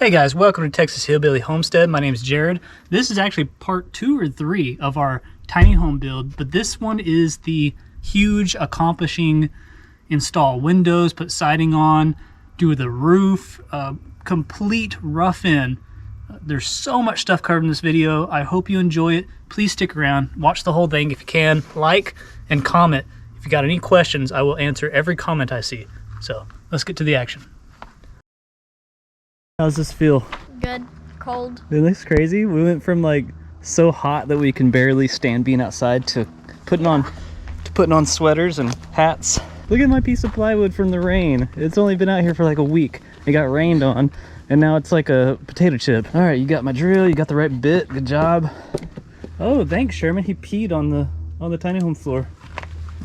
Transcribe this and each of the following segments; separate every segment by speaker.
Speaker 1: Hey guys, welcome to Texas Hillbilly Homestead. My name is Jared. This is actually part 2 or 3 of our tiny home build, but this one is the huge accomplishing install windows, put siding on, do the roof, complete rough in. There's so much stuff covered in this video. I hope you enjoy it. Please stick around, watch the whole thing if you can, like and comment. If you got any questions, I will answer every comment I see. So let's get to the action. How's this feel?
Speaker 2: Good. Cold.
Speaker 1: It looks crazy. We went from like so hot that we can barely stand being outside to putting on sweaters and hats. Look at my piece of plywood from the rain. It's only been out here for like a week. It got rained on and now it's like a potato chip. All right, you got my drill, you got the right bit. Good job. Oh, thanks Sherman. He peed on the tiny home floor.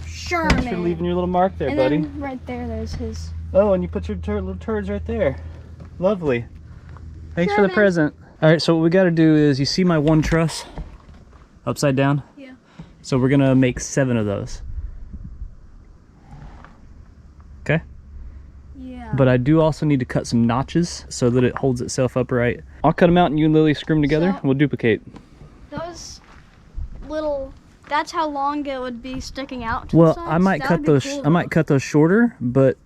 Speaker 2: Sherman.
Speaker 1: Thanks for leaving your little mark there,
Speaker 2: and
Speaker 1: buddy.
Speaker 2: Then right there, there's his.
Speaker 1: Oh, and you put your little turds right there. Lovely. Thanks
Speaker 2: Sherman.
Speaker 1: for the present. All right, so what we got to do is, you see my one truss upside down?
Speaker 2: Yeah.
Speaker 1: So we're gonna make 7 of those. Okay?
Speaker 2: Yeah.
Speaker 1: But I do also need to cut some notches so that it holds itself upright. I'll cut them out and you and Lily screw them together and we'll duplicate.
Speaker 2: Those little, that's how long it would be sticking out to
Speaker 1: Well,
Speaker 2: the sides?
Speaker 1: I might
Speaker 2: That
Speaker 1: cut
Speaker 2: would be
Speaker 1: those.
Speaker 2: cool,
Speaker 1: I might cut those shorter, but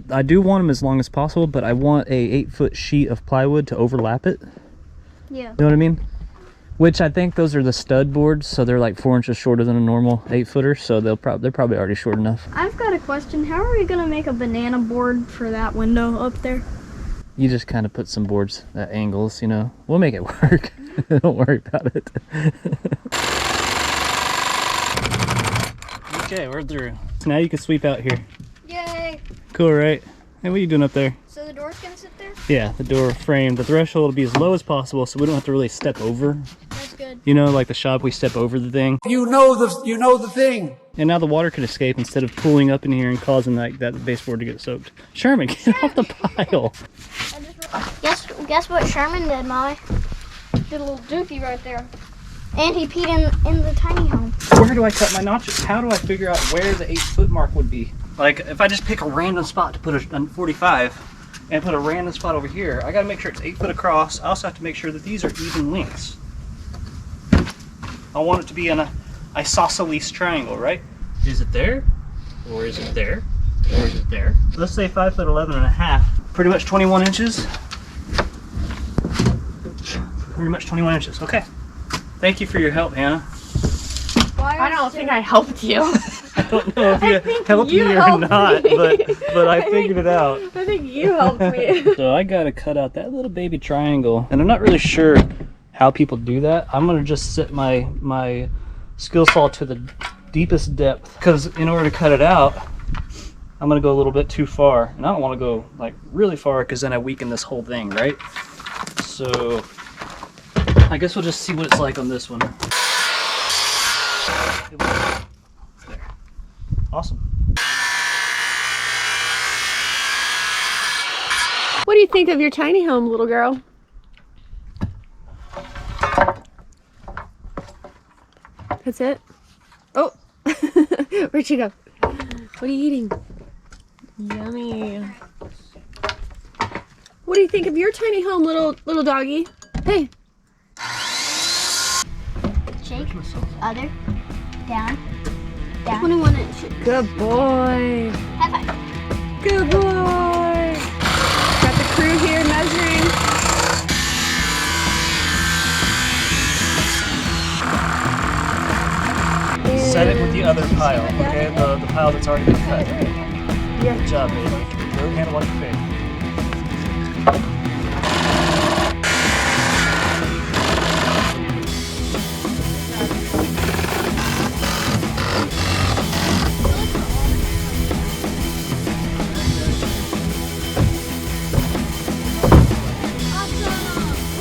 Speaker 1: I do want them as long as possible. But I want a 8-foot sheet of plywood to overlap it.
Speaker 2: Yeah.
Speaker 1: You know what I mean? Which I think those are the stud boards, so they're like 4 inches shorter than a normal 8-footer. So they're probably already short enough.
Speaker 2: I've got a question. How are we gonna make a banana board for that window up there?
Speaker 1: You just kind of put some boards at angles. You know, we'll make it work. Don't worry about it. Okay, we're through. So now you can sweep out here.
Speaker 2: Yay!
Speaker 1: Cool, right? Hey, what are you doing up there?
Speaker 2: So the door's gonna sit there?
Speaker 1: Yeah, the door frame. The threshold will be as low as possible so we don't have to really step over.
Speaker 2: That's good.
Speaker 1: You know, like the shop, we step over the thing.
Speaker 3: You know the thing.
Speaker 1: And now the water could escape instead of pooling up in here and causing that baseboard to get soaked. Sherman, get off the pile.
Speaker 2: Guess what Sherman did, Molly? Did a little dookie right there. And he peed in the tiny home.
Speaker 1: Where do I cut my notches? How do I figure out where the 8-foot mark would be? Like, if I just pick a random spot to put a 45 and put a random spot over here, I gotta make sure it's 8 foot across. I also have to make sure that these are even lengths. I want it to be in a isosceles triangle, right? Is it there? Or is it there? Or is it there? Let's say 5'11" and a half. Pretty much 21 inches. Pretty much 21 inches, okay. Thank you for your help, Hannah.
Speaker 4: I don't think I helped you.
Speaker 1: I don't know if you helped me or not, but I figured it out.
Speaker 4: I think you helped me.
Speaker 1: So I gotta cut out that little baby triangle, and I'm not really sure how people do that. I'm gonna just set my skill saw to the deepest depth, because in order to cut it out, I'm gonna go a little bit too far, and I don't want to go like really far because then I weaken this whole thing, right? So I guess we'll just see what it's like on this one. There. Awesome.
Speaker 4: What do you think of your tiny home, little girl? That's it? Oh! Where'd she go? What are you eating? Yummy. What do you think of your tiny home, little doggy? Hey!
Speaker 2: Shake. Other. Down. 21 inches.
Speaker 4: Good boy.
Speaker 2: High five.
Speaker 4: Good boy. Got the crew here measuring.
Speaker 1: Set it with the other pile, okay? The pile that's already been cut. Good job, baby. Go ahead and watch your face.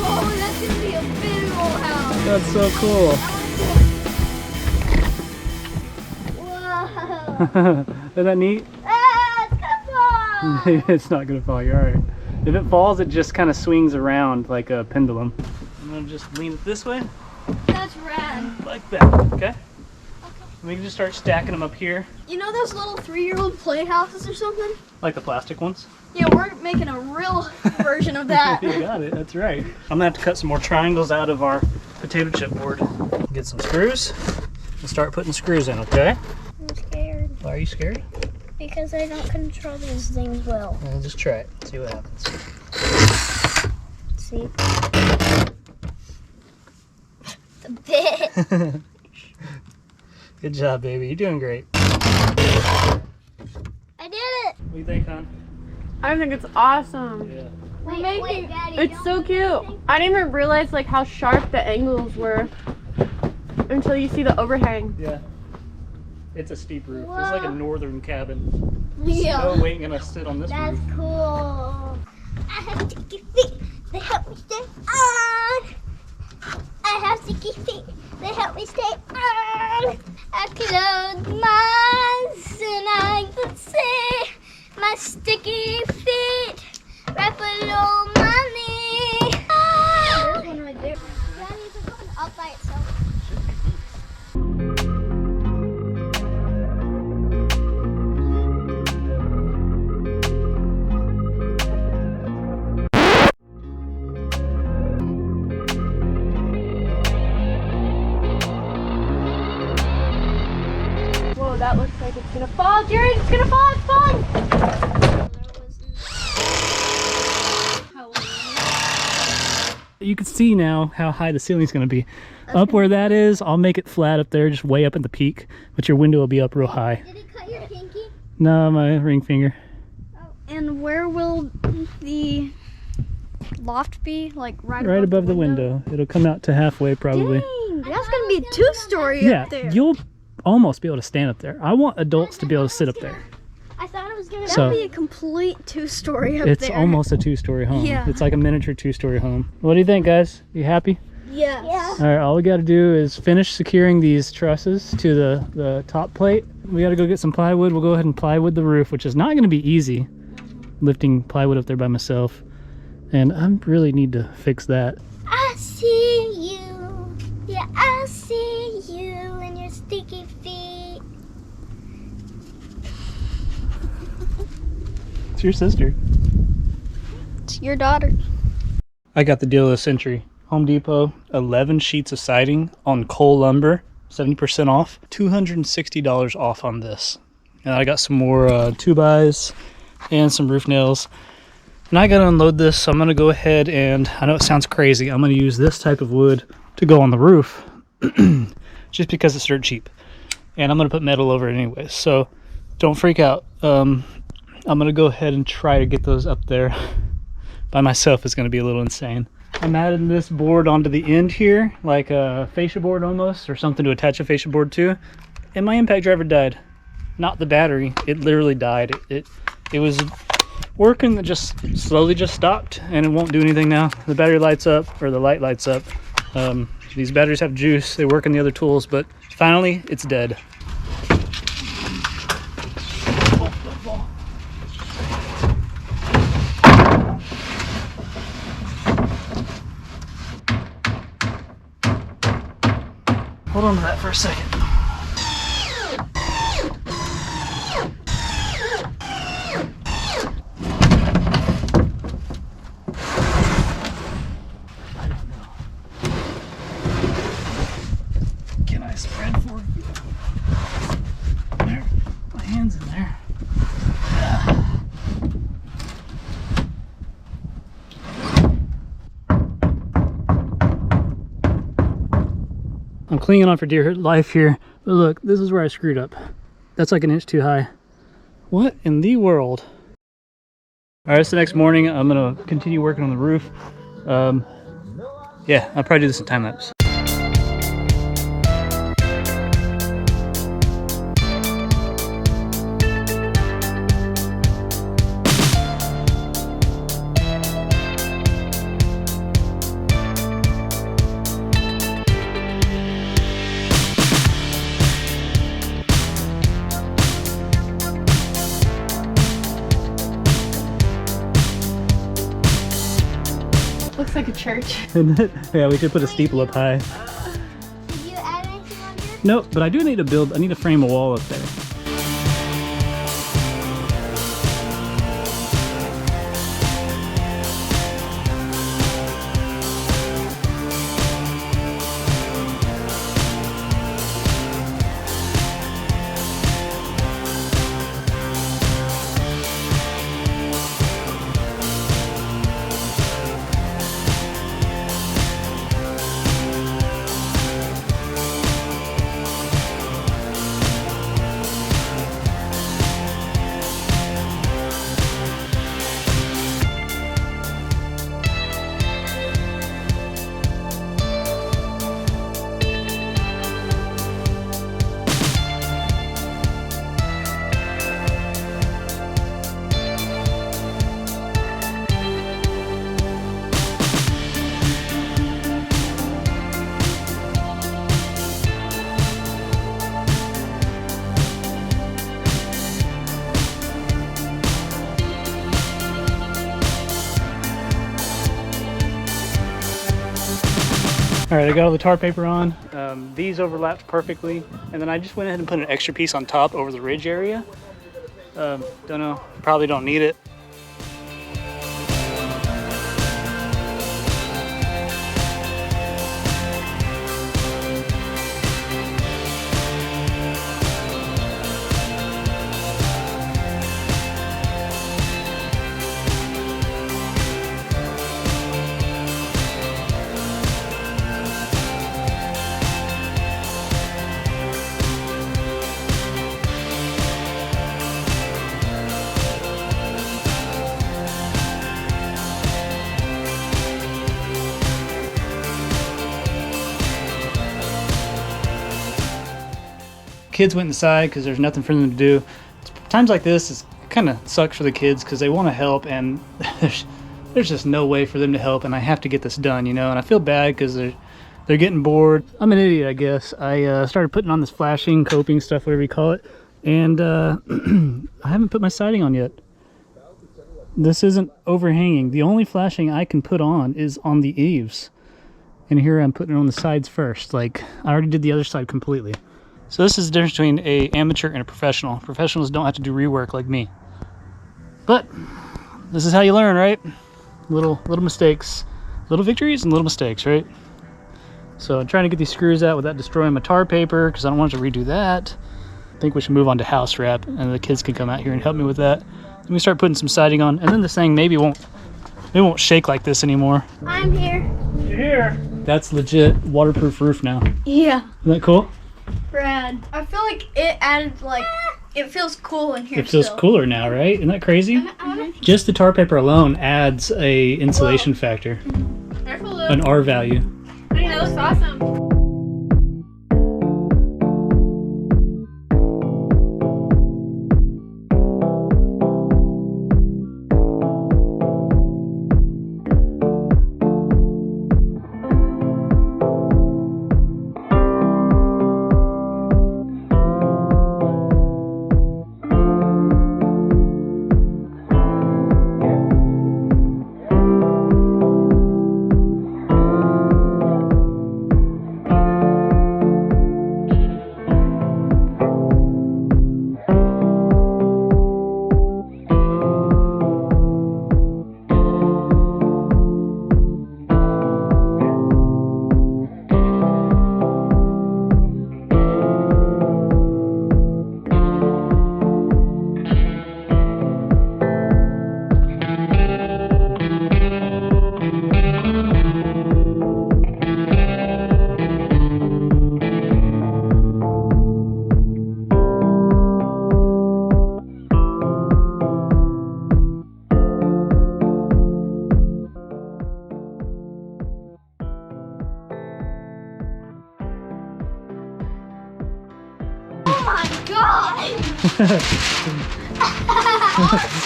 Speaker 2: Oh, that's gonna be a big old house.
Speaker 1: That's so cool.
Speaker 2: Whoa.
Speaker 1: Isn't that neat?
Speaker 2: Ah, it's gonna fall.
Speaker 1: It's not gonna fall, you're alright. If it falls, it just kind of swings around like a pendulum. I'm gonna just lean it this way,
Speaker 2: That's rad.
Speaker 1: like that, okay? We can just start stacking them up here.
Speaker 2: You know those little 3-year-old playhouses or something?
Speaker 1: Like the plastic ones?
Speaker 2: Yeah, we're making a real version of that.
Speaker 1: You got it, that's right. I'm gonna have to cut some more triangles out of our potato chip board. Get some screws and start putting screws in, okay?
Speaker 2: I'm scared
Speaker 1: Why are you scared?
Speaker 2: because I don't control these things well.
Speaker 1: Well, just try it, see what happens.
Speaker 2: See? It's a bit.
Speaker 1: Good job, baby, you're doing great.
Speaker 2: I did it.
Speaker 1: What do you think, hon?
Speaker 4: I think it's awesome.
Speaker 1: Yeah.
Speaker 2: Wait, Daddy.
Speaker 4: It's so cute. I didn't even realize like how sharp the angles were until you see the overhang.
Speaker 1: Yeah. It's a steep roof. It's like a northern cabin.
Speaker 2: Yeah.
Speaker 1: Snow ain't gonna sit on this
Speaker 2: That's
Speaker 1: roof.
Speaker 2: cool. I have sticky feet. They help me stay on. I have sticky feet. They help me stay on. I close my eyes and I can see my sticky feet right below my knee. There's one right there. Daddy, is it going up by itself?
Speaker 4: Whoa, that looks like it's gonna fall. Jared, it's gonna fall. It's falling.
Speaker 1: You can see now how high the ceiling's going to be. Up where that is, I'll make it flat up there, just way up at the peak, but your window will be up real high.
Speaker 2: Did it cut your pinky?
Speaker 1: No, my ring finger.
Speaker 2: And where will the loft be? Like right
Speaker 1: Above the window. It'll come out to halfway probably.
Speaker 2: Dang, that's gonna be a 2-story
Speaker 1: Yeah,
Speaker 2: up there.
Speaker 1: you'll almost be able to stand up there. I want adults to be able to sit up there.
Speaker 2: I thought it was gonna
Speaker 1: So-
Speaker 2: be a complete 2-story up
Speaker 1: It's
Speaker 2: there.
Speaker 1: almost a 2-story home.
Speaker 2: Yeah.
Speaker 1: It's like a miniature 2-story home. What do you think, guys? You happy?
Speaker 2: Yeah.
Speaker 1: All right, all we got to do is finish securing these trusses to the top plate. We got to go get some plywood. We'll go ahead and plywood the roof, which is not going to be easy, lifting plywood up there by myself. And I really need to fix that.
Speaker 2: I see you. Yeah, I see you and your sticky feet.
Speaker 1: It's your sister.
Speaker 2: It's your daughter.
Speaker 1: I got the deal of the century. Home Depot, 11 sheets of siding on Cole lumber, 70% off, $260 off on this. And I got some more 2x and some roof nails. And I gotta unload this, so I'm gonna go ahead and, I know it sounds crazy, I'm gonna use this type of wood to go on the roof, just because it's dirt cheap. And I'm gonna put metal over it anyways, so don't freak out. I'm gonna go ahead and try to get those up there by myself. Is gonna be a little insane. I'm adding this board onto the end here, like a fascia board almost, or something to attach a fascia board to. And my impact driver died. Not the battery, it literally died. It was working, that just slowly just stopped, and it won't do anything now. The battery lights up, or the light lights up. These batteries have juice, they work in the other tools, but finally it's dead. Hold on to that for a second. I don't know. Can I spread for you? There, my hand's in there. I'm clinging on for dear life here, but look, this is where I screwed up. That's like an inch too high. What in the world? All right, it's the next morning. I'm gonna continue working on the roof. Yeah, I'll probably do this in time lapse.
Speaker 4: Looks like a church.
Speaker 1: Yeah, we should put a steeple up high.
Speaker 2: Did you add anything on here?
Speaker 1: Nope, but I do need to build, I need to frame a wall up there. All right, I got all the tar paper on. These overlapped perfectly. And then I just went ahead and put an extra piece on top over the ridge area. Don't know, probably don't need it. Kids went inside because there's nothing for them to do. Times like this, it kind of sucks for the kids because they want to help, and there's just no way for them to help, and I have to get this done, you know, and I feel bad because they're getting bored. I'm an idiot, I guess. I started putting on this flashing, coping stuff, whatever you call it, and I haven't put my siding on yet. This isn't overhanging. The only flashing I can put on is on the eaves, and here I'm putting it on the sides first. Like, I already did the other side completely. So this is the difference between an amateur and a professional. Professionals don't have to do rework like me. But this is how you learn, right? Little mistakes. Little victories and little mistakes, right? So I'm trying to get these screws out without destroying my tar paper because I don't want to redo that. I think we should move on to house wrap, and the kids can come out here and help me with that. Then we start putting some siding on, and then this thing maybe won't shake like this anymore.
Speaker 2: I'm here.
Speaker 1: You're here. That's legit waterproof roof now.
Speaker 2: Yeah.
Speaker 1: Isn't that cool?
Speaker 4: Brad, I feel like it added, like, it feels cool in here.
Speaker 1: It feels
Speaker 4: still.
Speaker 1: cooler now, right? Isn't that crazy? Just the tar paper alone adds a insulation factor,
Speaker 4: Careful,
Speaker 1: an R value.
Speaker 4: I think that looks awesome.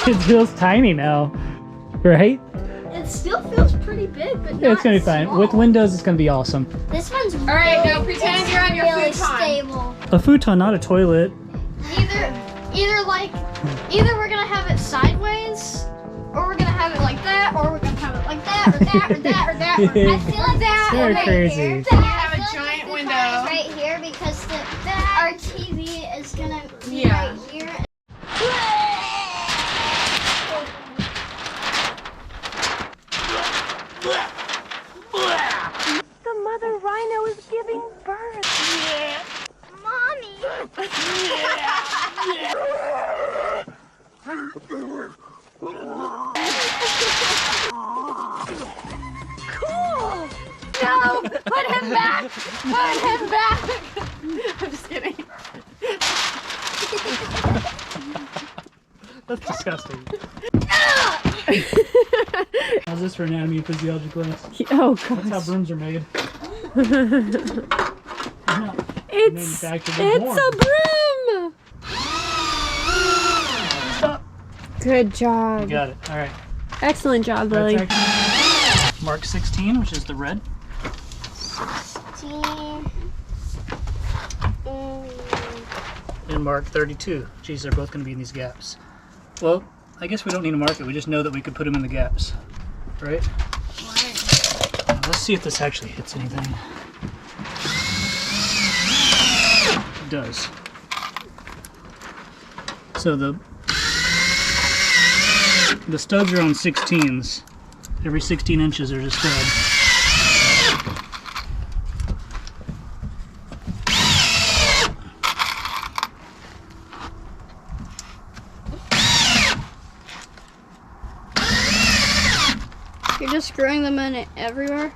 Speaker 1: It feels tiny now, right?
Speaker 2: It still feels pretty big, but
Speaker 1: Yeah, it's gonna be fine.
Speaker 2: small.
Speaker 1: With windows, it's gonna be awesome.
Speaker 2: This one's
Speaker 4: All right, now pretend you're on your
Speaker 2: really
Speaker 4: futon.
Speaker 2: stable.
Speaker 1: A futon, not a toilet.
Speaker 2: Either we're gonna have it sideways, or we're gonna have it like that, or we're gonna have it like that, or that, or that, or that. Or I feel like that.
Speaker 1: You're
Speaker 2: right
Speaker 1: crazy.
Speaker 2: Here.
Speaker 4: You have
Speaker 2: I
Speaker 4: a
Speaker 2: feel like
Speaker 4: giant
Speaker 2: the
Speaker 4: window.
Speaker 2: futon is right here because see
Speaker 4: Yeah.
Speaker 2: right here.
Speaker 4: The mother rhino is giving birth.
Speaker 2: Mommy.
Speaker 4: Cool. No, put him back. Put him back. I'm just kidding.
Speaker 1: That's disgusting. How's this for anatomy and physiology class?
Speaker 4: Oh
Speaker 1: That's how
Speaker 4: gosh.
Speaker 1: brooms are made.
Speaker 4: It's
Speaker 1: Manufactured and born.
Speaker 4: a broom.
Speaker 1: Stop.
Speaker 4: Good
Speaker 1: You
Speaker 4: job.
Speaker 1: got it. All right.
Speaker 4: Excellent job, Lily.
Speaker 1: That's actually Mark 16, which is the red.
Speaker 2: 16.
Speaker 1: And Mark 32. Geez, they're both going to be in these gaps. Well, I guess we don't need to mark it. We just know that we could put them in the gaps, right? Let's see if this actually hits anything. It does. So the studs are on 16s. Every 16 inches there's a stud.
Speaker 2: You're just screwing them in everywhere?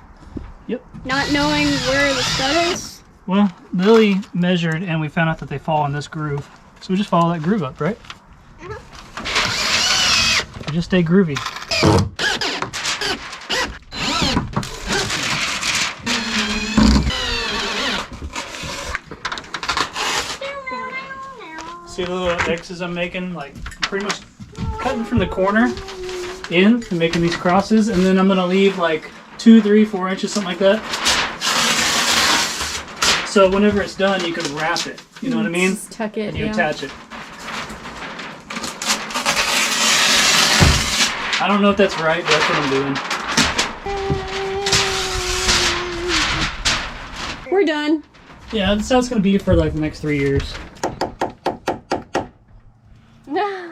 Speaker 1: Yep.
Speaker 2: Not knowing where the stud is?
Speaker 1: Well, Lily measured and we found out that they fall in this groove. So we just follow that groove up, right? We just stay groovy. See the little X's I'm making? Like, pretty much cutting from the corner in and making these crosses, and then I'm gonna leave like 2, 3, 4 inches, something like that. So whenever it's done, you can wrap it. You know what I mean?
Speaker 4: Just tuck it.
Speaker 1: And you
Speaker 4: Yeah.
Speaker 1: attach it. I don't know if that's right, but that's what I'm doing.
Speaker 4: We're done.
Speaker 1: Yeah, that's how it's gonna be for like the next 3 years.
Speaker 4: No.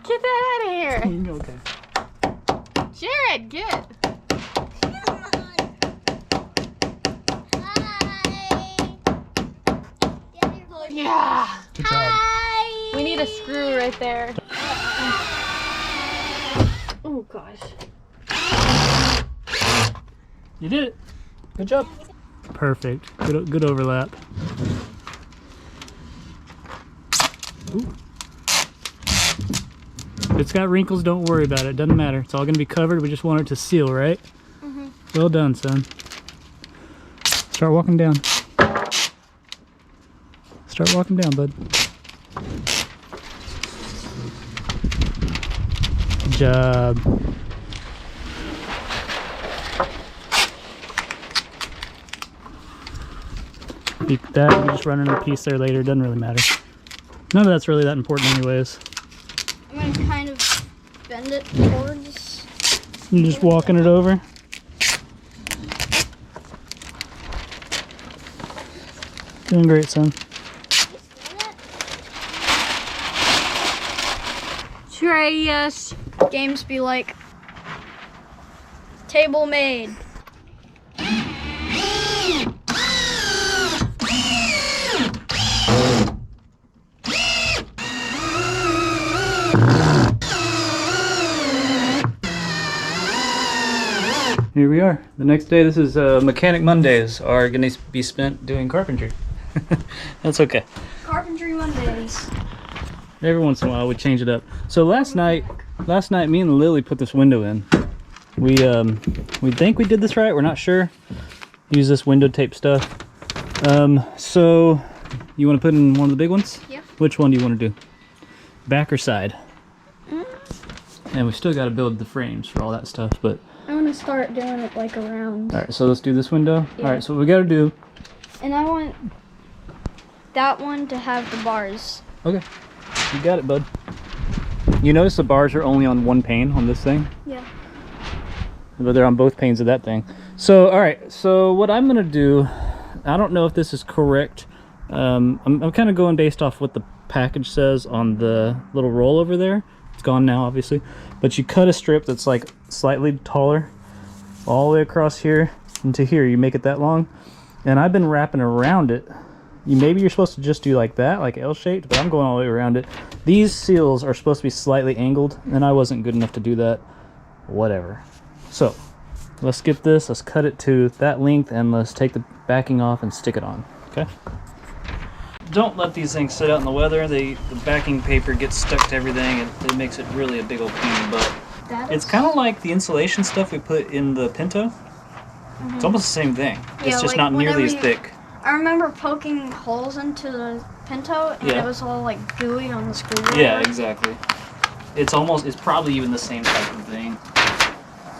Speaker 4: Get that out of here.
Speaker 1: Okay.
Speaker 4: Jared, get. Yeah.
Speaker 1: Good job.
Speaker 4: We need a screw right there. Oh gosh.
Speaker 1: You did it. Good job. Perfect. Good overlap. Ooh. If it's got wrinkles, don't worry about it. Doesn't matter. It's all going to be covered. We just want it to seal, right?
Speaker 2: Mm-hmm.
Speaker 1: Well done, son. Start walking down. Start walking down, bud. Good job. Beat that. We just run another piece there later. Doesn't really matter. None of that's really that important anyways.
Speaker 2: I'm gonna kind of bend it towards.
Speaker 1: I'm just walking it over. Doing great, son.
Speaker 2: Try yes. Games be like table made.
Speaker 1: Here we are. The next day, this is Mechanic Mondays are going to be spent doing carpentry. That's okay.
Speaker 2: Carpentry Mondays.
Speaker 1: Every once in a while we change it up. So last night me and Lily put this window in. We think we did this right. We're not sure. Use this window tape stuff. So you want to put in one of the big ones?
Speaker 2: Yeah.
Speaker 1: Which one do you want to do? Back or side? And we still got to build the frames for all that stuff, but
Speaker 2: I want to start doing it like around.
Speaker 1: all right, so let's do this window.
Speaker 2: Yeah.
Speaker 1: All right, so what we got to do.
Speaker 2: And I want that one to have the bars.
Speaker 1: Okay, you got it, bud. You notice the bars are only on one pane on this thing,
Speaker 2: Yeah.
Speaker 1: but they're on both panes of that thing. So, all right, so what I'm gonna do, I don't know if this is correct. I'm kind of going based off what the package says on the little roll over there. It's gone now, obviously. But you cut a strip that's like slightly taller all the way across here into here. You make it that long. And I've been wrapping around it. Maybe you're supposed to just do like that, like L-shaped, but I'm going all the way around it. These seals are supposed to be slightly angled, and I wasn't good enough to do that. Whatever. So, let's get this, let's cut it to that length, and let's take the backing off and stick it on, okay? Don't let these things sit out in the weather. The backing paper gets stuck to everything, and it makes it really a big old pain in the butt. It's kind of like the insulation stuff we put in the Pinto. It's almost the same thing.
Speaker 2: Yeah,
Speaker 1: It's just
Speaker 2: like
Speaker 1: not nearly as
Speaker 2: whenever
Speaker 1: thick.
Speaker 2: I remember poking holes into the Pinto, and it was all like gooey on the screwdriver.
Speaker 1: Yeah, exactly. It's probably even the same type of thing.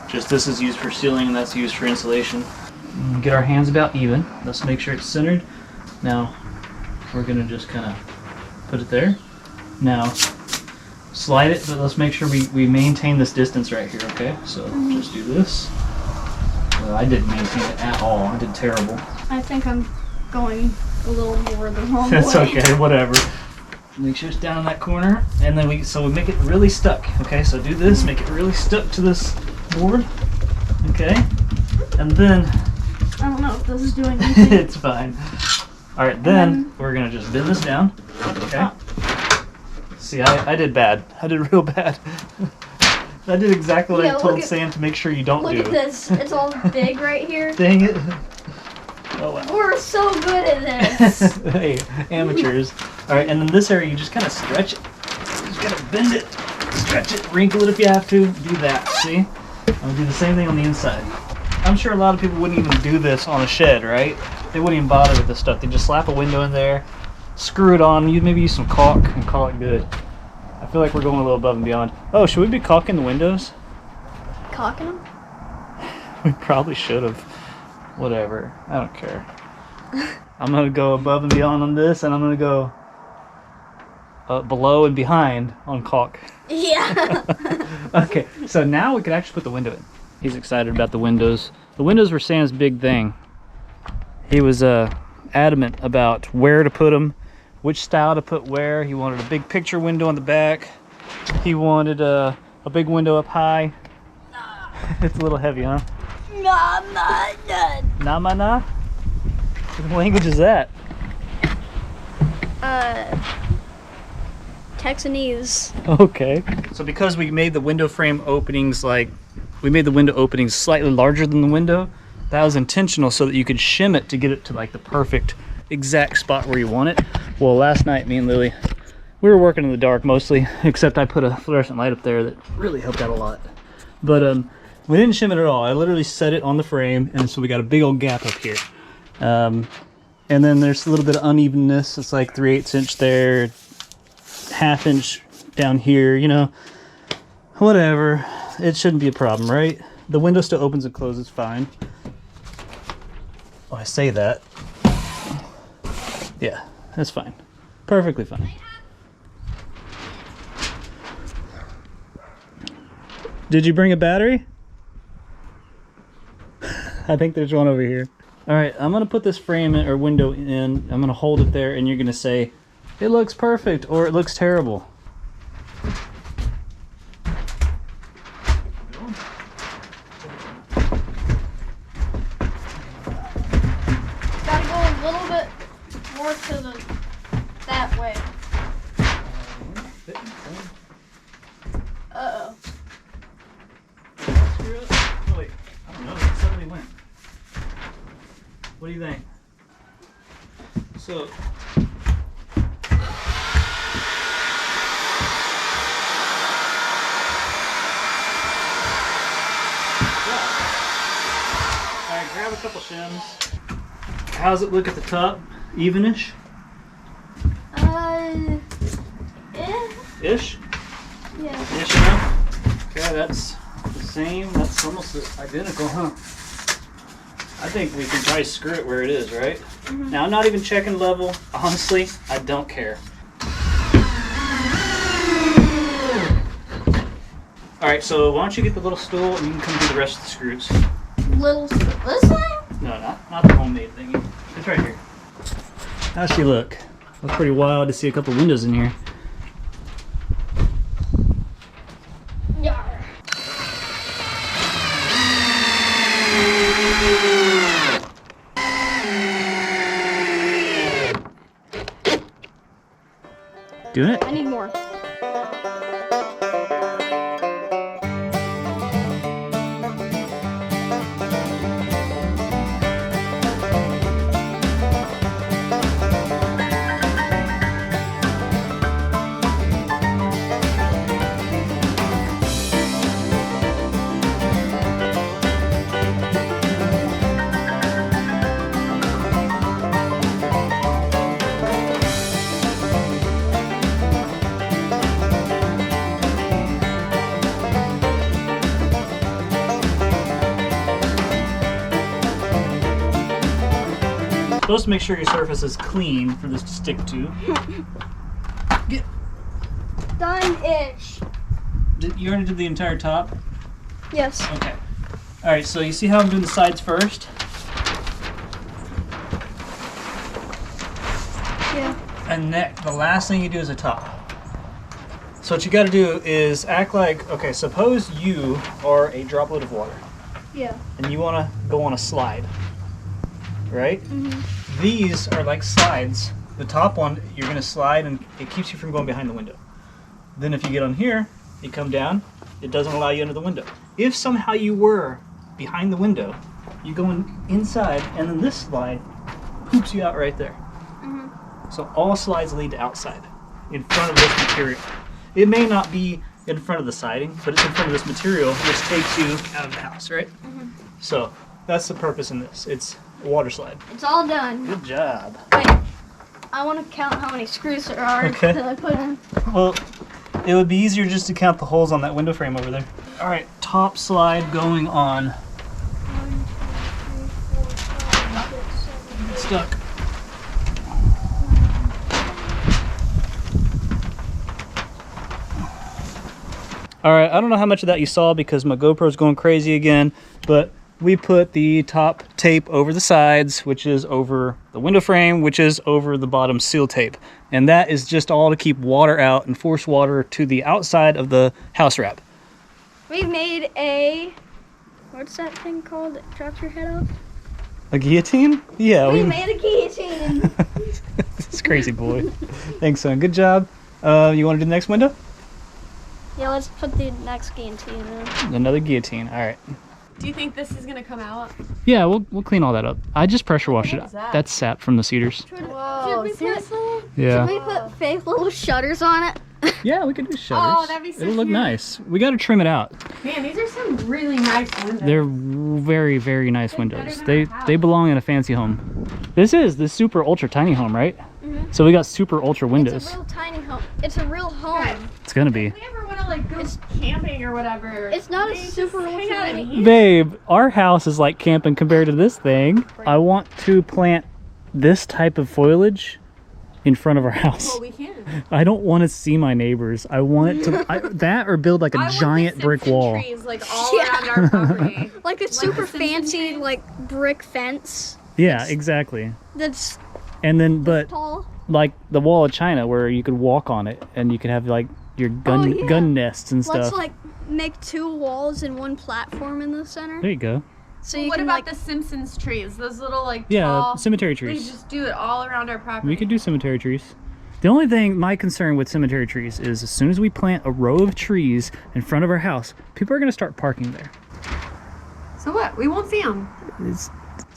Speaker 1: Just this is used for sealing and that's used for insulation. Get our hands about even. Let's make sure it's centered. Now, we're gonna just kind of put it there. Now, slide it, but let's make sure we maintain this distance right here, okay? So just do this. I didn't maintain it at all. I did terrible.
Speaker 2: I think I'm going a little more the wrong
Speaker 1: That's
Speaker 2: way.
Speaker 1: okay, whatever. Make sure it's down in that corner, and then we make it really stuck. Okay, so do this, make it really stuck to this board. Okay, and then
Speaker 2: I don't know if this is doing anything.
Speaker 1: it's fine. All right, then we're gonna just bend this down. Okay. See, I did bad. I did real bad. I did exactly what I told Sam to make sure you don't do.
Speaker 2: Look at this. It's all big right here.
Speaker 1: Dang it. Oh wow.
Speaker 2: We're so good at this.
Speaker 1: Hey, amateurs. Alright, and then this area, you just kind of stretch it. You just gotta bend it, stretch it, wrinkle it if you have to. Do that, see? I'm gonna do the same thing on the inside. I'm sure a lot of people wouldn't even do this on a shed, right? They wouldn't even bother with this stuff. They just slap a window in there, screw it on, you maybe use some caulk and call it good. I feel like we're going a little above and beyond. Oh, should we be caulking the windows?
Speaker 2: Caulking them?
Speaker 1: We probably should have. Whatever. I don't care. I'm going to go above and beyond on this, and I'm going to go below and behind on caulk.
Speaker 2: Yeah.
Speaker 1: Okay, so now we could actually put the window in. He's excited about the windows. The windows were Sam's big thing. He was adamant about where to put them, which style to put where. He wanted a big picture window on the back. He wanted a big window up high. It's a little heavy, huh? Namana? What language is that?
Speaker 2: Texanese.
Speaker 1: Okay. So because we made the window frame openings we made the window openings slightly larger than the window, that was intentional so that you could shim it to get it to like the perfect exact spot where you want it. Well, last night me and Lily, we were working in the dark mostly, except I put a fluorescent light up there that really helped out a lot. But we didn't shim it at all. I literally set it on the frame, and so we got a big old gap up here. And then there's a little bit of unevenness. It's like 3/8 inch there, 1/2 inch down here, you know. Whatever. It shouldn't be a problem, right? The window still opens and closes fine. Oh, I say that. Yeah, that's fine. Perfectly fine. Did you bring a battery? I think there's one over here. All right, I'm gonna put this frame in, or window in. I'm gonna hold it there, and you're gonna say, it looks perfect, or it looks terrible.
Speaker 2: Gotta go a little bit more to that way. Uh-oh.
Speaker 1: Oh, wait. I don't know. It suddenly went. What do you think? So. Alright, grab a couple shims. How's it look at the top? Evenish? Ish?
Speaker 2: Yeah.
Speaker 1: Ish enough? Okay, that's the same. That's almost identical, huh? I think we can probably screw it where it is, right? Mm-hmm. Now, I'm not even checking level. Honestly, I don't care. Alright, so why don't you get the little stool and you can come do the rest of the screws.
Speaker 2: This thing?
Speaker 1: No, not the homemade thingy. It's right here. How's she look? That's pretty wild to see a couple windows in here.
Speaker 2: Yar.
Speaker 1: Doing it?
Speaker 4: I need more.
Speaker 1: Supposed to make sure your surface is clean for this to stick to.
Speaker 2: Done-ish.
Speaker 1: You already did the entire top?
Speaker 2: Yes.
Speaker 1: Okay. Alright, so you see how I'm doing the sides first?
Speaker 2: Yeah.
Speaker 1: And the last thing you do is the top. So what you gotta do is act like, okay, suppose you are a droplet of water
Speaker 2: Yeah.
Speaker 1: and you wanna go on a slide, right?
Speaker 2: Mm-hmm.
Speaker 1: These are like slides. The top one, you're gonna slide and it keeps you from going behind the window. Then if you get on here, you come down, it doesn't allow you under the window. If somehow you were behind the window, you go inside and then this slide poops you out right there.
Speaker 2: Mm-hmm.
Speaker 1: So all slides lead to outside, in front of this material. It may not be in front of the siding, but it's in front of this material, which takes you out of the house, right?
Speaker 2: Mm-hmm.
Speaker 1: So that's the purpose in this. It's a water slide.
Speaker 2: It's all done.
Speaker 1: Good job.
Speaker 2: Wait. I want to count how many screws there are
Speaker 1: Okay.
Speaker 2: that I put in.
Speaker 1: Well, it would be easier just to count the holes on that window frame over there. All right, top slide going on.
Speaker 2: 1, 2, 3, 4, 5, 6, 7, 8.
Speaker 1: Stuck. All right, I don't know how much of that you saw because my GoPro's going crazy again, but we put the top tape over the sides, which is over the window frame, which is over the bottom seal tape. And that is just all to keep water out and force water to the outside of the house wrap.
Speaker 2: We made a, what's that thing called that chops your head off?
Speaker 1: A guillotine? Yeah.
Speaker 2: We made a guillotine.
Speaker 1: This crazy boy. Thanks, son. Good job. You want to do the next window?
Speaker 2: Yeah, let's put the next guillotine in.
Speaker 1: Another guillotine. All right.
Speaker 4: Do you think this is gonna come out?
Speaker 1: Yeah, we'll clean all that up. I just pressure washed it.
Speaker 4: What is that?
Speaker 1: That's sap from the cedars.
Speaker 4: Whoa,
Speaker 2: we put-
Speaker 4: seriously?
Speaker 1: Yeah.
Speaker 2: Should we put fake little shutters on it?
Speaker 1: Yeah, we could do shutters.
Speaker 4: Oh, that'd be so
Speaker 1: It'll look
Speaker 4: cute.
Speaker 1: nice. We got to trim it out.
Speaker 4: Man, these are some really nice windows.
Speaker 1: They're very, very nice
Speaker 4: They're
Speaker 1: windows.
Speaker 4: better than
Speaker 1: They
Speaker 4: our house.
Speaker 1: they belong in a fancy home. This is the super ultra tiny home, right?
Speaker 2: Mhm.
Speaker 1: So we got super ultra
Speaker 2: It's
Speaker 1: windows.
Speaker 2: a real tiny home. It's a real home.
Speaker 1: It's gonna be.
Speaker 4: If we ever want to like go camping or whatever,
Speaker 2: It's not a
Speaker 4: we just
Speaker 2: super
Speaker 4: hang
Speaker 2: ultra
Speaker 4: out in
Speaker 2: tiny-
Speaker 4: here.
Speaker 1: Babe, our house is like camping compared to this thing. I want to plant this type of foliage in front of our house.
Speaker 4: Well, we can.
Speaker 1: I don't want to see my neighbors. I want it to that or build like a
Speaker 4: I want the
Speaker 1: giant brick
Speaker 4: Simpson
Speaker 1: wall.
Speaker 4: trees like all
Speaker 2: Yeah.
Speaker 4: around our property.
Speaker 2: Like a super
Speaker 4: the Simpson
Speaker 2: fancy
Speaker 4: trees.
Speaker 2: like brick fence
Speaker 1: Yeah, exactly.
Speaker 2: that's
Speaker 1: And then but
Speaker 2: tall.
Speaker 1: like the wall of China where you could walk on it and you could have like your gun
Speaker 2: Oh, yeah.
Speaker 1: gun nests and
Speaker 2: Let's
Speaker 1: stuff.
Speaker 2: like make 2 walls and 1 platform in the center.
Speaker 1: There you go.
Speaker 2: So you
Speaker 4: What
Speaker 2: can
Speaker 4: about
Speaker 2: like
Speaker 4: the Simpsons trees? Those little like
Speaker 1: Yeah,
Speaker 4: tall.
Speaker 1: cemetery
Speaker 4: We
Speaker 1: trees.
Speaker 4: just do it all around our property.
Speaker 1: We could do cemetery trees. The only thing, my concern with cemetery trees is as soon as we plant a row of trees in front of our house, people are going to start parking there.
Speaker 4: So what? We won't see them.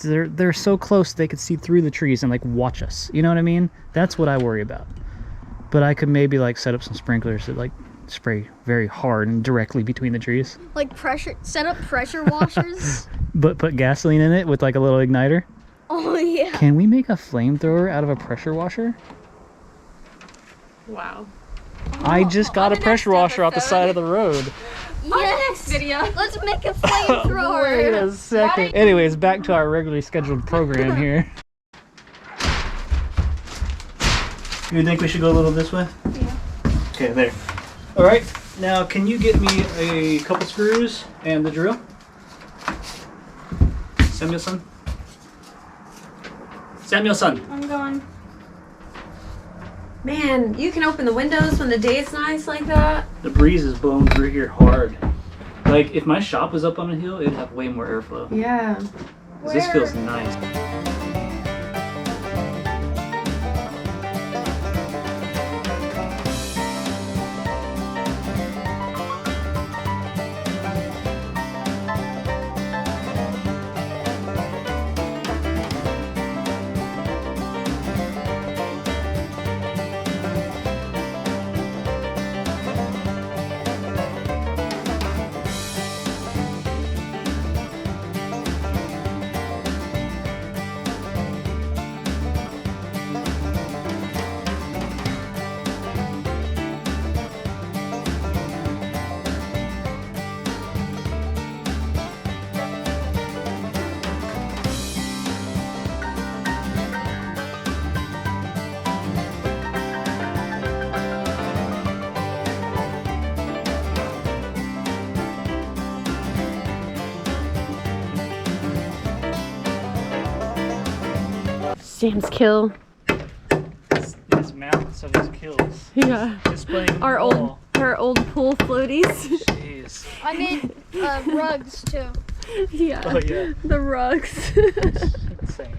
Speaker 1: They're so close they could see through the trees and like watch us. You know what I mean? That's what I worry about. But I could maybe like set up some sprinklers that like spray very hard and directly between the trees.
Speaker 2: like set up pressure washers.
Speaker 1: But put gasoline in it with like a little igniter.
Speaker 2: Oh yeah.
Speaker 1: Can we make a flamethrower out of a pressure washer?
Speaker 4: Wow.
Speaker 1: I just got
Speaker 4: on
Speaker 1: a
Speaker 4: the
Speaker 1: pressure
Speaker 4: next
Speaker 1: washer off the
Speaker 4: episode.
Speaker 1: side of the road.
Speaker 2: Yes.
Speaker 4: Video.
Speaker 2: Let's make a
Speaker 1: Wait
Speaker 2: flamethrower.
Speaker 1: a second. Anyways, back to our regularly scheduled program here. You think we should go a little this way?
Speaker 2: Yeah.
Speaker 1: Okay, there. All right. Now, can you get me a couple screws and the drill? Samuelson. Samuelson.
Speaker 2: I'm going.
Speaker 5: Man, you can open the windows when the day is nice like that.
Speaker 1: The breeze is blowing through here hard. Like, if my shop was up on a hill, it'd have way more airflow.
Speaker 5: Yeah.
Speaker 1: 'Cause this feels nice.
Speaker 4: Sam's kill.
Speaker 1: His mounts of his kills.
Speaker 4: Yeah.
Speaker 1: Displaying
Speaker 4: Our old pool floaties.
Speaker 1: Jeez.
Speaker 2: I made rugs too.
Speaker 4: Yeah.
Speaker 1: Oh yeah.
Speaker 4: The rugs.
Speaker 1: Insane.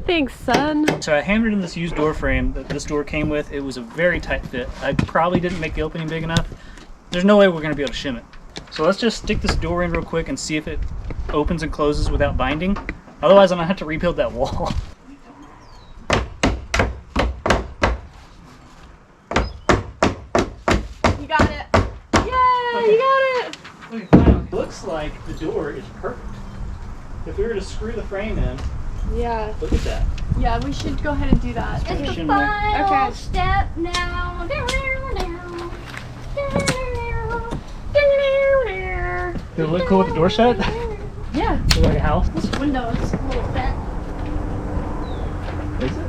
Speaker 4: Thanks, son.
Speaker 1: So I hammered in this used door frame that this door came with. It was a very tight fit. I probably didn't make the opening big enough. There's no way we're gonna be able to shim it. So let's just stick this door in real quick and see if it opens and closes without binding. Otherwise I'm gonna have to rebuild that wall.
Speaker 4: You got it. Yeah, you got it.
Speaker 1: Okay, finally. Looks like the door is perfect. If we were to screw the frame in,
Speaker 4: Yeah.
Speaker 1: look at that.
Speaker 4: Yeah, we should go ahead and do that.
Speaker 1: Let's
Speaker 2: It's the
Speaker 1: shim there.
Speaker 2: final
Speaker 4: Okay.
Speaker 2: step now.
Speaker 1: Does it look cool with the door shut?
Speaker 4: Yeah.
Speaker 1: Look like a house.
Speaker 2: This window is a little bent.
Speaker 1: Is it?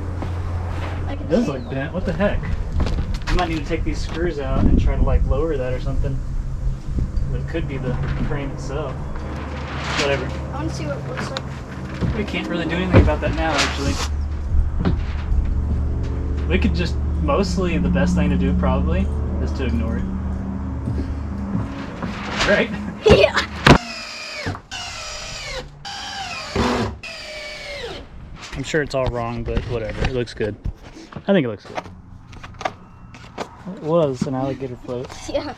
Speaker 2: I can
Speaker 1: It does
Speaker 2: see
Speaker 1: look bent. What the heck? You might need to take these screws out and try to like lower that or something. But it could be the frame itself. Whatever.
Speaker 2: I want to see what it looks like.
Speaker 1: We can't really do anything about that now, actually. We could just, mostly the best thing to do probably is to ignore it. Right?
Speaker 2: Yeah.
Speaker 1: I'm sure it's all wrong, but whatever. It looks good. I think it looks good. It was an alligator float.
Speaker 2: Yeah.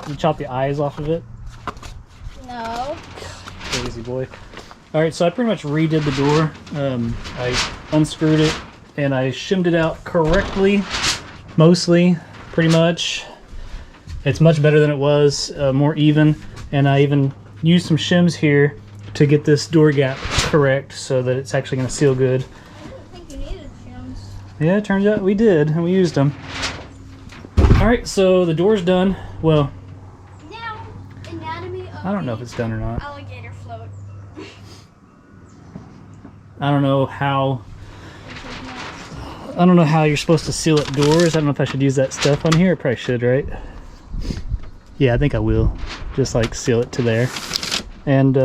Speaker 1: You chop the eyes off of it.
Speaker 2: No.
Speaker 1: Crazy boy. Alright, so I pretty much redid the door. I unscrewed it and I shimmed it out correctly. Mostly, pretty much. It's much better than it was, more even. And I even used some shims here to get this door gap correct so that it's actually going to seal good.
Speaker 2: I didn't think you needed shims.
Speaker 1: Yeah, it turns out we did, and we used them. Alright, so the door's done. Well,
Speaker 2: Now, anatomy of
Speaker 1: I don't know if
Speaker 2: the
Speaker 1: it's done or not.
Speaker 2: alligator float.
Speaker 1: I don't know how you're supposed to seal up doors. I don't know if I should use that stuff on here. I probably should, right? Yeah, I think I will. Just like seal it to there. And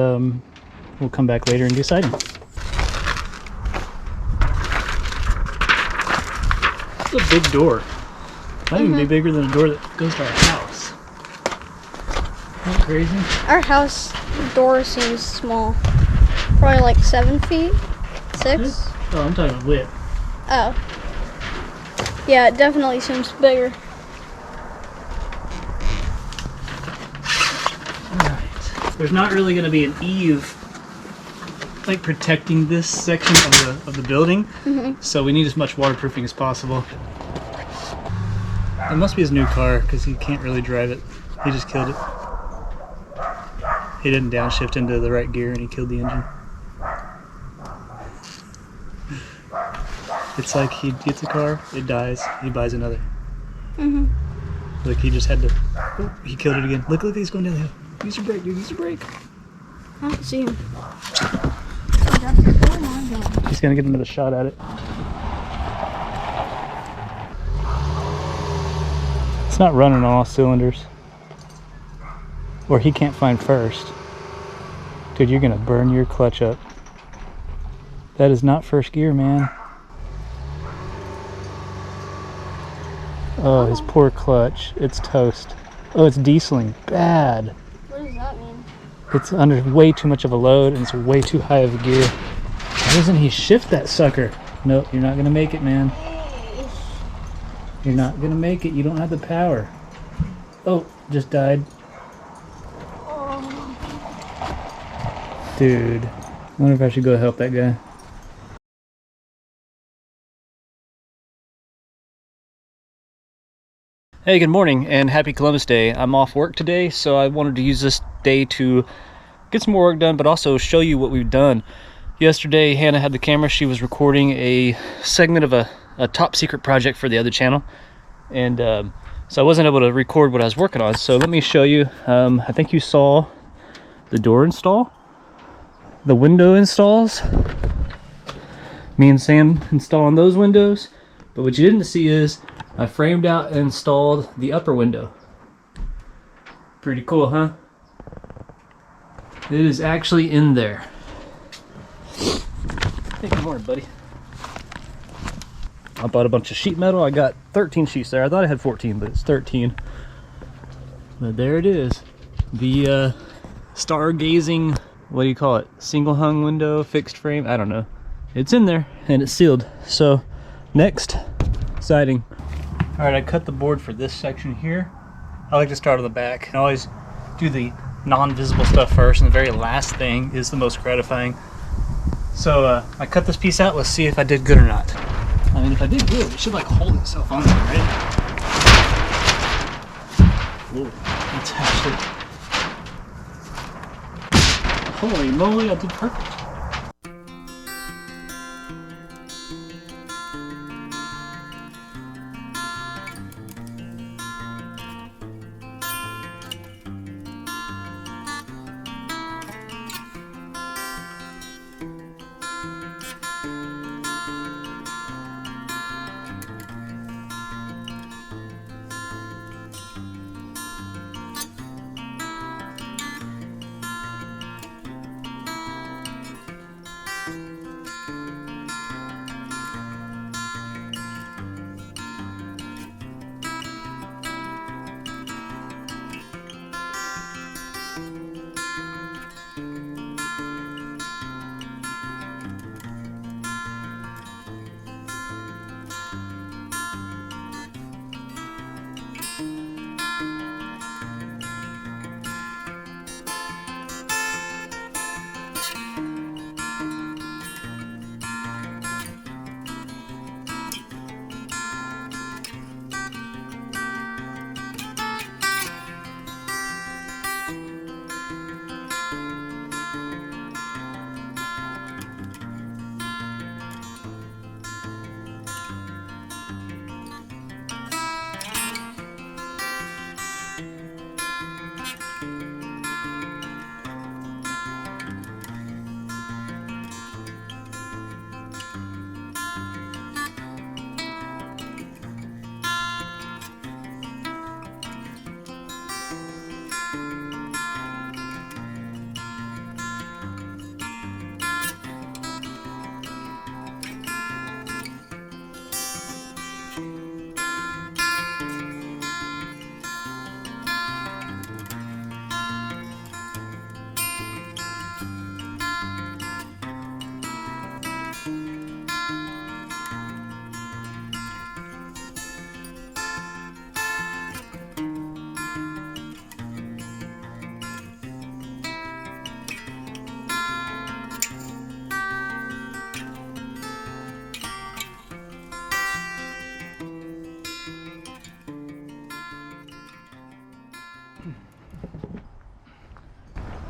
Speaker 1: we'll come back later and do siding. It's a big door. Might even be bigger than a door that goes to our house. Isn't that crazy?
Speaker 2: Our house door seems small. Probably like 7 feet? 6?
Speaker 1: Oh, I'm talking about width.
Speaker 2: Oh. Yeah, it definitely seems bigger.
Speaker 1: Alright. There's not really going to be an eave like protecting this section of the building, so we need as much waterproofing as possible. It must be his new car because he can't really drive it. He just killed it. He didn't downshift into the right gear and he killed the engine. It's like he gets a car, it dies, he buys another. Look, he just had to. Oh, he killed it again. Look, he's going down the hill. Use your brake, dude. Use your brake.
Speaker 2: I don't see him.
Speaker 1: He's gonna get another shot at it. It's not running on all cylinders. Or he can't find first. Dude, you're gonna burn your clutch up. That is not first gear, man. Oh, his poor clutch. It's toast. Oh, it's dieseling bad.
Speaker 4: What does that mean?
Speaker 1: It's under way too much of a load and it's way too high of a gear. Why doesn't he shift that sucker? Nope, you're not gonna make it, man. You're not gonna make it. You don't have the power. Oh, just died. Dude, I wonder if I should go help that guy. Hey, good morning and happy Columbus Day. I'm off work today, so I wanted to use this day to get some more work done, but also show you what we've done. Yesterday, Hannah had the camera. She was recording a segment of a top secret project for the other channel. And so I wasn't able to record what I was working on. So let me show you. I think you saw the door install, the window installs. Me and Sam installing those windows. But what you didn't see is I framed out and installed the upper window. Pretty cool, huh? It is actually in there. Hey, good morning, buddy. I bought a bunch of sheet metal. I got 13 sheets there. I thought I had 14, but it's 13. But there it is. The stargazing, what do you call it? Single hung window, fixed frame, I don't know. It's in there and it's sealed. So next, siding. All right, I cut the board for this section here. I like to start on the back. I always do the non-visible stuff first, and the very last thing is the most gratifying. So I cut this piece out. Let's see if I did good or not. I mean, if I did good, it should like hold itself on there, right? Whoa, that's actually... Holy moly, I did perfect.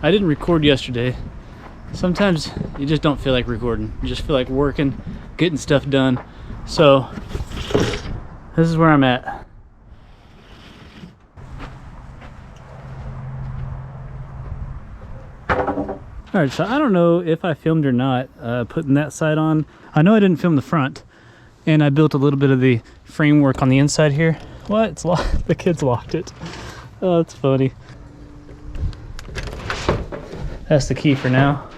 Speaker 1: I didn't record yesterday. Sometimes you just don't feel like recording. You just feel like working, getting stuff done. So this is where I'm at. All right, so I don't know if I filmed or not putting that side on. I know I didn't film the front, and I built a little bit of the framework on the inside here. What? It's locked. The kids locked it. Oh, that's funny. That's the key for now.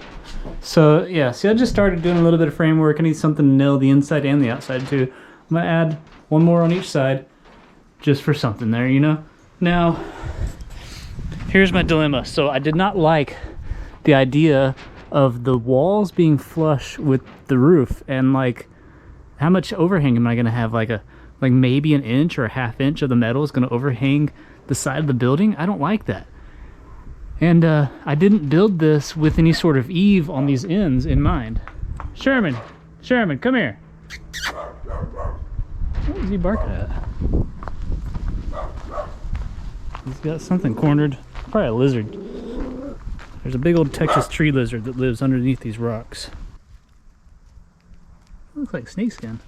Speaker 1: So yeah, see, I just started doing a little bit of framework. I need something to nail the inside and the outside too. I'm gonna add one more on each side, just for something there, you know? Now, here's my dilemma. So I did not like the idea of the walls being flush with the roof, and like, how much overhang am I gonna have? Like maybe an inch or a half inch of the metal is gonna overhang the side of the building. I don't like that. And I didn't build this with any sort of eave on these ends in mind. Sherman, come here. What is he barking at? He's got something cornered. Probably a lizard. There's a big old Texas tree lizard that lives underneath these rocks. It looks like snakeskin.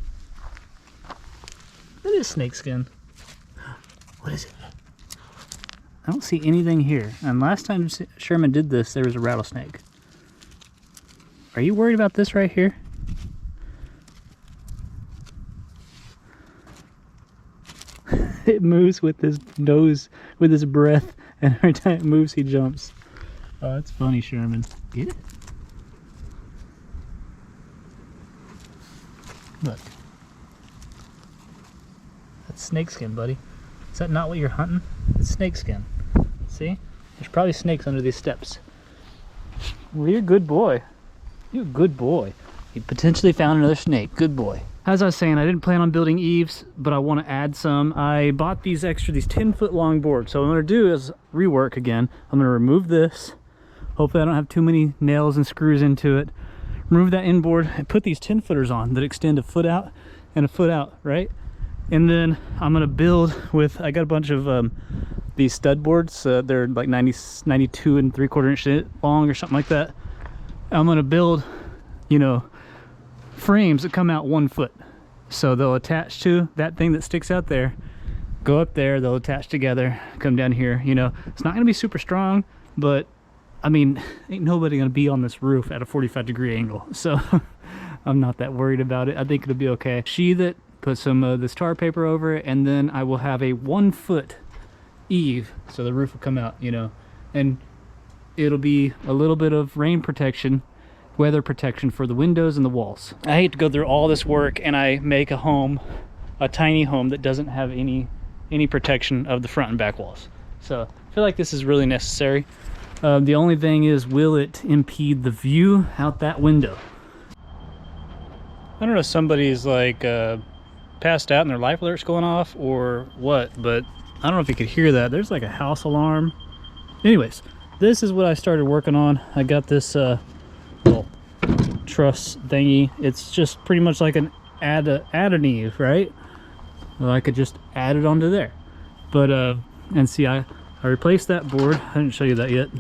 Speaker 1: That is snakeskin. What is it? I don't see anything here. And last time Sherman did this, there was a rattlesnake. Are you worried about this right here? It moves with his nose, with his breath, and every time it moves, he jumps. Oh, that's funny, Sherman. Get it? Look. That's snakeskin, buddy. Is that not what you're hunting? It's snakeskin. See? There's probably snakes under these steps. Well, you're a good boy. You're a good boy. You potentially found another snake. Good boy. As I was saying, I didn't plan on building eaves, but I want to add some. I bought these 10-foot long boards. So what I'm going to do is rework again. I'm going to remove this. Hopefully I don't have too many nails and screws into it. Remove that inboard and put these 10-footers on that extend a foot out and a foot out, right? And then I'm going to build with, I got a bunch of these stud boards. They're like 92 and 3/4 inch long or something like that. I'm going to build, you know, frames that come out 1 foot. So they'll attach to that thing that sticks out there, go up there, they'll attach together, come down here. You know, it's not going to be super strong, but I mean, ain't nobody going to be on this roof at a 45-degree angle. So I'm not that worried about it. I think it'll be okay. Sheath it, put some of this tar paper over it, and then I will have a 1 foot eave, so the roof will come out, you know, and it'll be a little bit of rain protection, weather protection for the windows and the walls. I hate to go through all this work and I make a home, a tiny home that doesn't have any protection of the front and back walls. So I feel like this is really necessary. The only thing is, will it impede the view out that window? I don't know if somebody's like passed out and their life alert's going off or what, but I don't know if you could hear that. There's like a house alarm. Anyways, this is what I started working on. I got this little truss thingy. It's just pretty much like an add an eave, right? Well, I could just add it onto there. But and see, I replaced that board. I didn't show you that yet.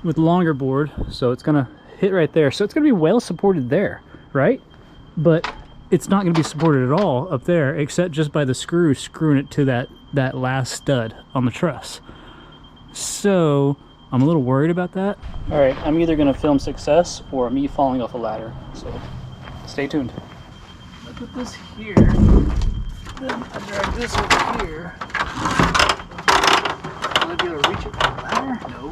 Speaker 1: With a longer board, so it's gonna hit right there. So it's gonna be well supported there, right? But it's not gonna be supported at all up there, except just by the screw screwing it to that last stud on the truss. So I'm a little worried about that. All right, I'm either gonna film success or me falling off a ladder. So stay tuned. I put this here, then I drag this over here. Will I be able to reach it with the ladder? No.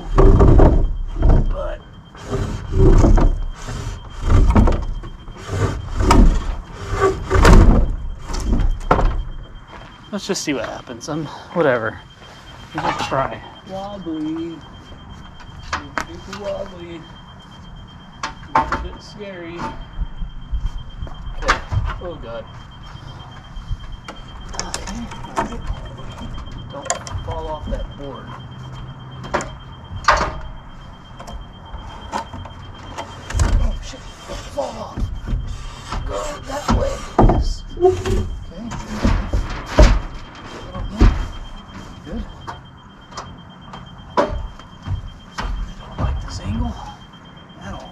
Speaker 1: But let's just see what happens. Whatever. We'll just try. Wobbly. Super wobbly. A bit scary. Okay. Oh god. Okay. Don't fall off that board. Oh shit. Don't fall off. Go that way. Yes. Okay. Good. Don't like this angle at all.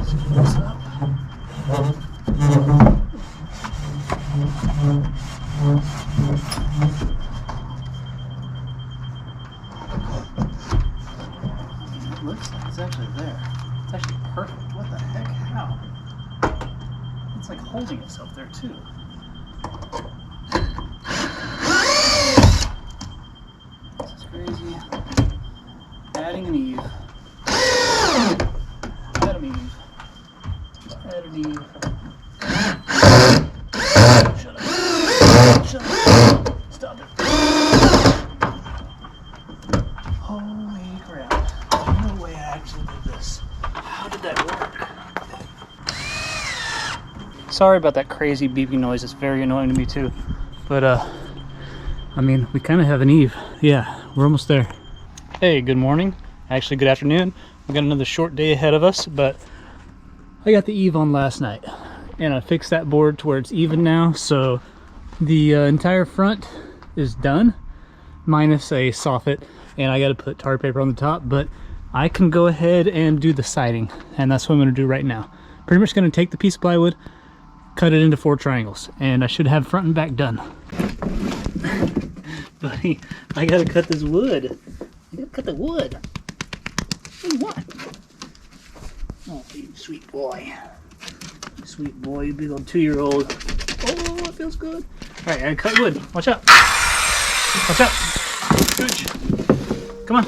Speaker 1: Screw this up. It looks like it's actually there. It's actually perfect. What the heck? How? It's like holding itself there too. This is crazy. Adding an eave. Add an eave. Add an eave. Sorry about that crazy beeping noise. It's very annoying to me too. But I mean, we kind of have an eve. Yeah, we're almost there. Hey, good morning. Actually, good afternoon. We got another short day ahead of us, but I got the eve on last night, and I fixed that board to where it's even now. So the entire front is done, minus a soffit, and I got to put tar paper on the top. But I can go ahead and do the siding, and that's what I'm going to do right now. Pretty much going to take the piece of plywood, cut it into 4 triangles, and I should have front and back done. Buddy, I gotta cut this wood. I gotta cut the wood. What do you want? Oh, you sweet boy. Sweet boy, you big old 2-year-old. Oh, it feels good. Alright, I gotta cut wood. Watch out. Watch out. Scooch. Come on.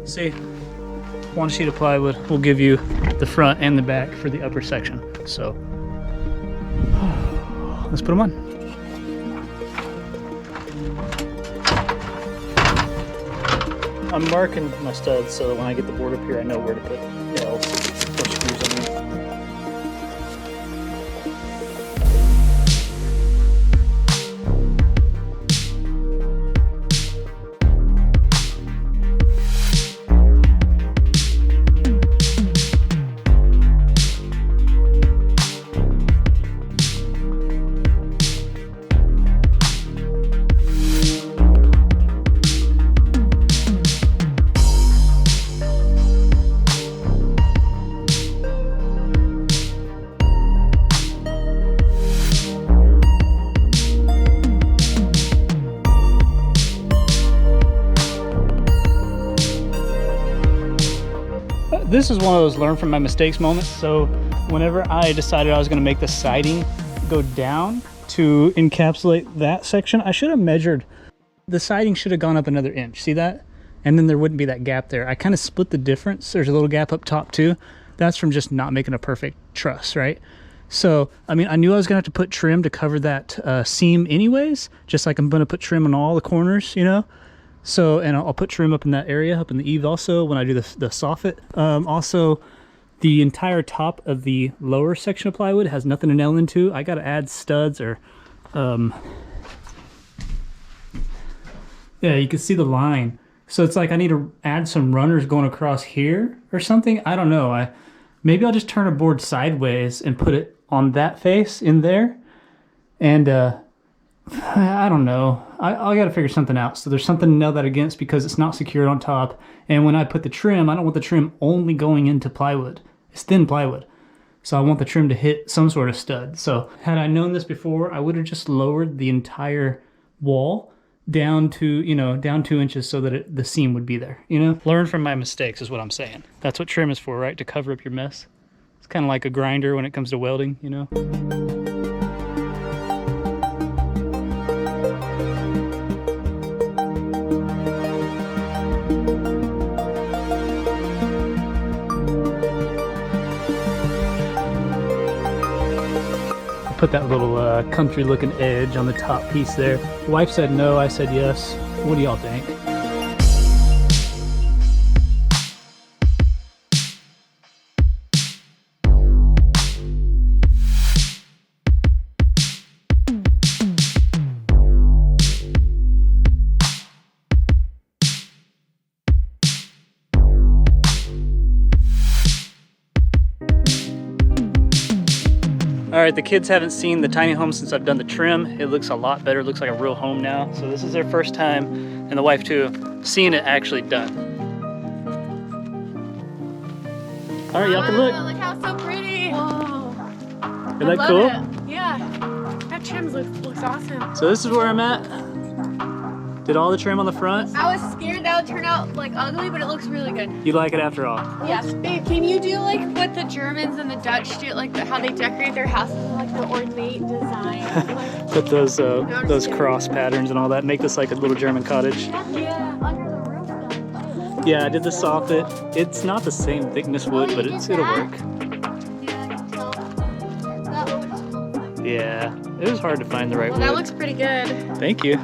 Speaker 1: See, 1 sheet of plywood will give you the front and the back for the upper section. So let's put them on. I'm marking my studs so that when I get the board up here, I know where to put nails or screws on them. This is one of those learn from my mistakes moments. So whenever I decided I was going to make the siding go down to encapsulate that section, I should have measured. The siding should have gone up another inch. See that? And then there wouldn't be that gap there. I kind of split the difference. There's a little gap up top too. That's from just not making a perfect truss, right? So, I mean, I knew I was going to have to put trim to cover that seam anyways, just like I'm going to put trim on all the corners, you know? So, and I'll put trim up in that area, up in the eave also when I do the soffit. Also, the entire top of the lower section of plywood has nothing to nail into. I got to add studs or, yeah, you can see the line. So it's like I need to add some runners going across here or something. I don't know. Maybe I'll just turn a board sideways and put it on that face in there. And, I don't know. I got to figure something out. So there's something to nail that against because it's not secured on top. And when I put the trim, I don't want the trim only going into plywood. It's thin plywood. So I want the trim to hit some sort of stud. So had I known this before, I would have just lowered the entire wall down to, you know, down 2 inches so that the seam would be there, you know? Learn from my mistakes is what I'm saying. That's what trim is for, right? To cover up your mess. It's kind of like a grinder when it comes to welding, you know? Put that little country looking edge on the top piece there. The wife said no, I said yes. What do y'all think? All right, the kids haven't seen the tiny home since I've done the trim. It looks a lot better. It looks like a real home now. So this is their first time, and the wife too, seeing it actually done. All right, y'all can look.
Speaker 4: Look how so pretty. Whoa.
Speaker 1: Isn't that cool?
Speaker 4: It. Yeah, that trim looks awesome.
Speaker 1: So this is where I'm at. Did all the trim on the front.
Speaker 4: I was scared that would turn out like ugly, but it looks really good.
Speaker 1: You like it after all?
Speaker 4: Yes. Babe, can you do like what the Germans and the Dutch do, like how they decorate their houses with like the ornate design?
Speaker 1: Put those cross patterns and all that. Make this like a little German cottage.
Speaker 4: Yeah, under the roof though.
Speaker 1: Yeah, I did the soffit. It's not the same thickness wood, but it'll work.
Speaker 2: Yeah, I can tell. That was
Speaker 1: Yeah, it was hard to find the right
Speaker 4: Well,
Speaker 1: wood.
Speaker 4: that looks pretty good.
Speaker 1: Thank you.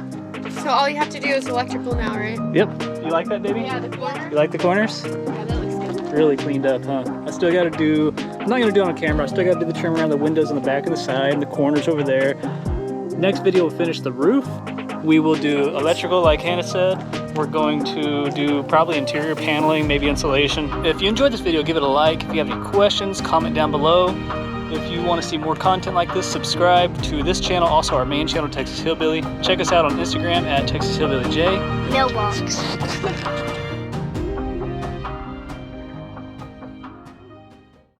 Speaker 4: So all you have to do is electrical now, right?
Speaker 1: Yep. You like that, baby?
Speaker 4: Yeah, the corner.
Speaker 1: You like the corners?
Speaker 4: Yeah, that looks good.
Speaker 1: Really cleaned up, huh? I still got to do, I'm not going to do it on camera. I still got to do the trim around the windows on the back and the side and the corners over there. Next video we'll finish the roof. We will do electrical like Hannah said. We're going to do probably interior paneling, maybe insulation. If you enjoyed this video, give it a like. If you have any questions, comment down below. If you want to see more content like this, subscribe to this channel, also our main channel, Texas Hillbilly. Check us out on Instagram at Texas Hillbilly J.
Speaker 2: no walls.